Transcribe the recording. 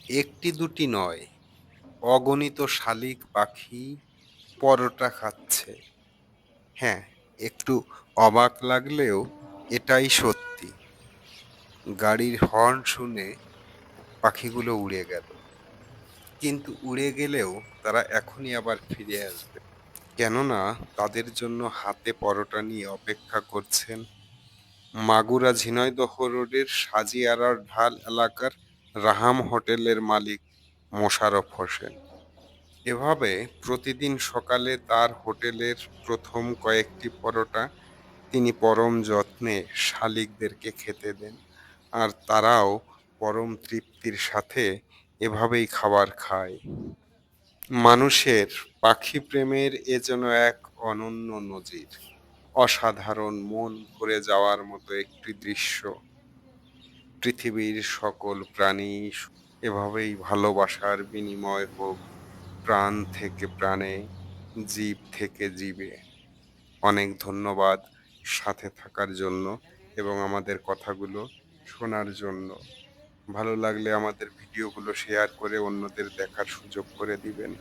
একটি দুটি নয়, অগণিত শালিক পাখি পরোটা খাচ্ছে। হ্যাঁ, একটু অবাক লাগলেও এটাই সত্যি। গাড়ির হর্ন শুনে পাখিগুলো উড়ে গেল, কিন্তু উড়ে গেলেও তারা এখনই আবার ফিরে আসবে, কেননা তাদের জন্য হাতে পরোটা নিয়ে অপেক্ষা করছেন মাগুরা ঝিনাইদহ রোডের সাজিয়ারার ঢাল এলাকার রাহাম হোটেলের মালিক মোশাররফ হোসেন। এভাবে প্রতিদিন সকালে তার হোটেলের প্রথম কয়েকটি পরোটা তিনি পরম যত্নে শালিকদেরকে খেতে দেন, আর তারাও পরম তৃপ্তির সাথে এভাবেই খাবার খায়। মানুষের পাখি প্রেমের এ যেন এক অনন্য নজির, অসাধারণ, মন ভরে যাওয়ার মতো একটি দৃশ্য। পৃথিবীর সকল প্রাণী এভাবেই ভালোবাসার বিনিময় হোক, প্রাণ থেকে প্রাণে, জীব থেকে জীবে। অনেক ধন্যবাদ সাথে থাকার জন্য এবং আমাদের কথাগুলো শোনার জন্য। ভালো লাগলে আমাদের ভিডিওগুলো শেয়ার করে অন্যদের দেখার সুযোগ করে দিবেন।